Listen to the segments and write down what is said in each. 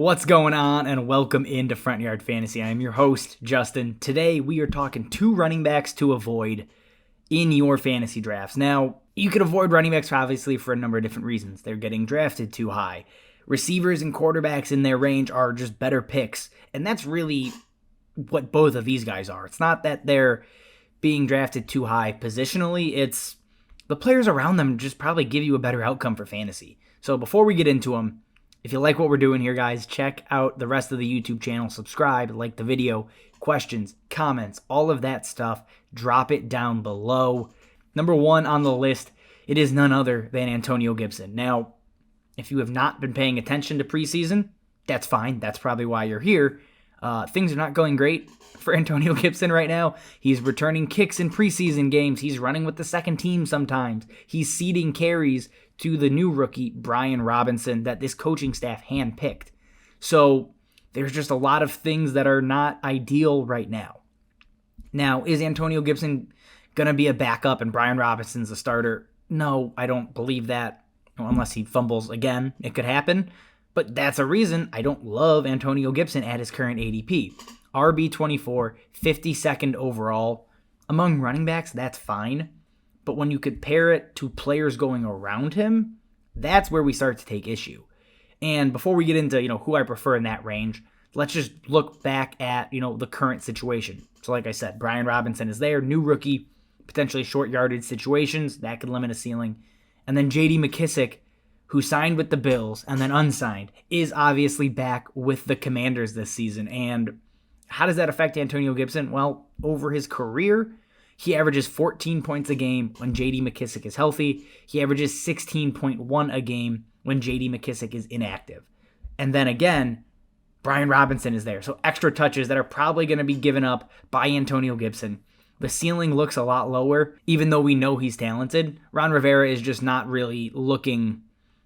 What's going on, and welcome into Front Yard Fantasy. I am your host, Justin. Today we are talking two running backs to avoid in your fantasy drafts. Now, you could avoid running backs obviously for a number of different reasons. They're getting drafted too high. Receivers and quarterbacks in their range are just better picks, and that's really what both of these guys are. It's not that they're being drafted too high positionally, it's the players around them just probably give you a better outcome for fantasy. So before we get into them, if you like what we're doing here, guys, check out the rest of the YouTube channel, subscribe, like the video, questions, comments, all of that stuff, drop it down below. Number one on the list, it is none other than Antonio Gibson. Now, if you have not been paying attention to preseason, that's fine. That's probably why you're here. Things are not going great for Antonio Gibson right now. He's returning kicks in preseason games. He's running with the second team sometimes. He's ceding carries to the new rookie, Brian Robinson, that this coaching staff handpicked. So there's just a lot of things that are not ideal right now. Now, is Antonio Gibson going to be a backup and Brian Robinson's a starter? No, I don't believe that. Well, unless he fumbles again, it could happen. But that's a reason I don't love Antonio Gibson at his current ADP. RB24, 52nd overall. Among running backs, that's fine. But when you compare it to players going around him, that's where we start to take issue. And before we get into, who I prefer in that range, let's just look back at, the current situation. So like I said, Brian Robinson is there, new rookie, potentially short yardage situations, that could limit a ceiling. And then J.D. McKissic, who signed with the Bills and then unsigned, is obviously back with the Commanders this season. And how does that affect Antonio Gibson? Well, over his career, he averages 14 points a game when J.D. McKissic is healthy. He averages 16.1 a game when J.D. McKissic is inactive. And then again, Brian Robinson is there. So extra touches that are probably going to be given up by Antonio Gibson. The ceiling looks a lot lower, even though we know he's talented. Ron Rivera is just not really looking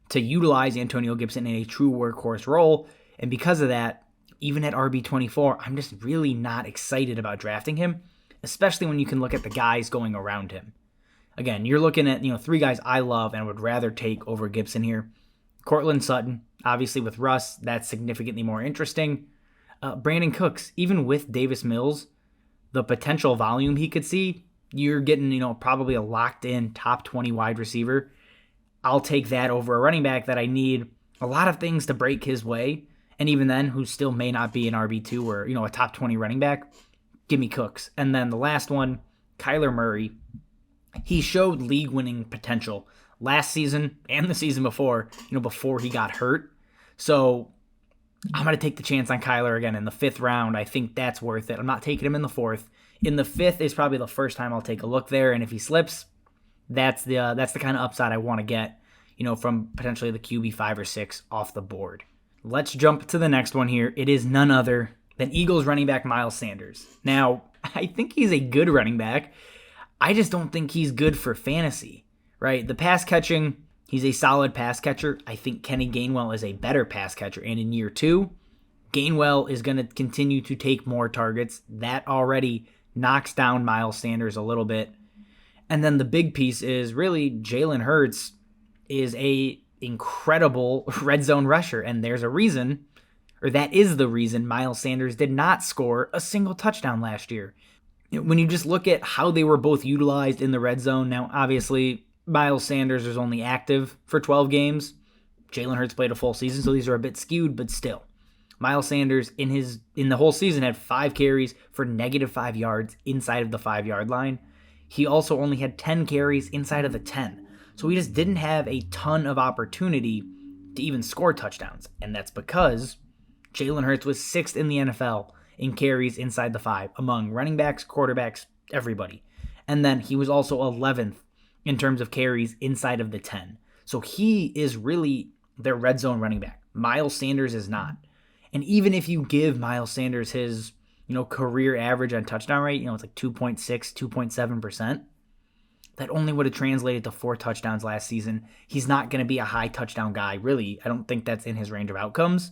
to utilize Antonio Gibson in a true workhorse role. And because of that, even at RB24, I'm just really not excited about drafting him, especially when you can look at the guys going around him. Again, you're looking at, three guys I love and would rather take over Gibson here. Cortland Sutton, obviously with Russ, that's significantly more interesting. Brandon Cooks, even with Davis Mills, the potential volume he could see, you're getting, probably a locked-in top 20 wide receiver. I'll take that over a running back that I need a lot of things to break his way. And even then, who still may not be an RB2 or, a top 20 running back. Give me Cooks. And then the last one, Kyler Murray. He showed league-winning potential last season and the season before, before he got hurt. So I'm going to take the chance on Kyler again in the 5th round. I think that's worth it. I'm not taking him in the 4th. In the 5th is probably the first time I'll take a look there. And if he slips, that's the kind of upside I want to get, from potentially the QB 5 or 6 off the board. Let's jump to the next one here. It is none other than Eagles running back Miles Sanders. Now, I think he's a good running back. I just don't think he's good for fantasy, right? The pass catching, he's a solid pass catcher. I think Kenny Gainwell is a better pass catcher. And in year 2, Gainwell is going to continue to take more targets. That already knocks down Miles Sanders a little bit. And then the big piece is really Jalen Hurts is a incredible red zone rusher. And there's a reason, or that is the reason Miles Sanders did not score a single touchdown last year. When you just look at how they were both utilized in the red zone, now obviously Miles Sanders is only active for 12 games. Jalen Hurts played a full season, so these are a bit skewed, but still. Miles Sanders in the whole season had 5 carries for -5 yards inside of the 5-yard line. He also only had 10 carries inside of the 10. So he just didn't have a ton of opportunity to even score touchdowns. And that's because Jalen Hurts was 6th in the NFL in carries inside the 5 among running backs, quarterbacks, everybody. And then he was also 11th in terms of carries inside of the 10. So he is really their red zone running back. Miles Sanders is not. And even if you give Miles Sanders his, career average on touchdown rate, it's like 2.6, 2.7%. That only would have translated to 4 touchdowns last season. He's not going to be a high touchdown guy, really. I don't think that's in his range of outcomes.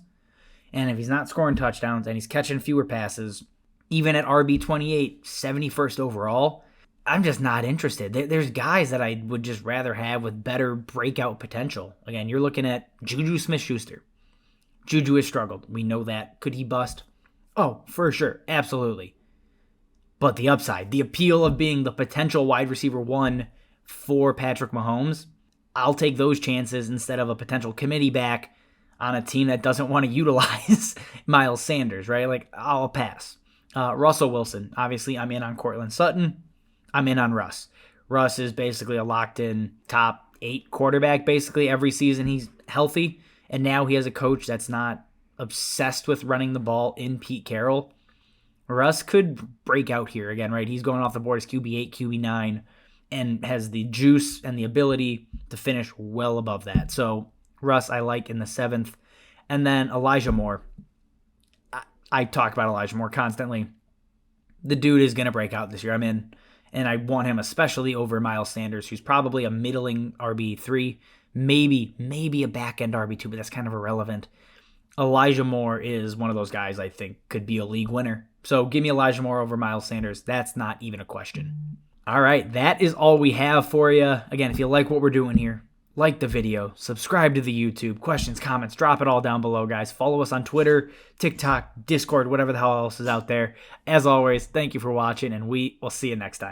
And if he's not scoring touchdowns and he's catching fewer passes, even at RB28, 71st overall, I'm just not interested. There's guys that I would just rather have with better breakout potential. Again, you're looking at Juju Smith-Schuster. Juju has struggled. We know that. Could he bust? Oh, for sure. Absolutely. But the upside, the appeal of being the potential wide receiver 1 for Patrick Mahomes, I'll take those chances instead of a potential committee back on a team that doesn't want to utilize Miles Sanders, right? Like, I'll pass. Russell Wilson. Obviously, I'm in on Courtland Sutton. I'm in on Russ. Russ is basically a locked-in top 8 quarterback basically every season he's healthy. And now he has a coach that's not obsessed with running the ball in Pete Carroll. Russ could break out here again, right? He's going off the board as QB8, QB9, and has the juice and the ability to finish well above that. So Russ I like in the 7th. And then Elijah Moore. I talk about Elijah Moore constantly. The dude is going to break out this year. I'm in. And I want him especially over Miles Sanders, who's probably a middling RB3, maybe a back-end RB2, but that's kind of irrelevant. Elijah Moore is one of those guys I think could be a league winner. So give me Elijah Moore over Miles Sanders. That's not even a question. All right, that is all we have for you. Again, if you like what we're doing here, like the video, subscribe to the YouTube, questions, comments, drop it all down below, guys. Follow us on Twitter, TikTok, Discord, whatever the hell else is out there. As always, thank you for watching, and we will see you next time.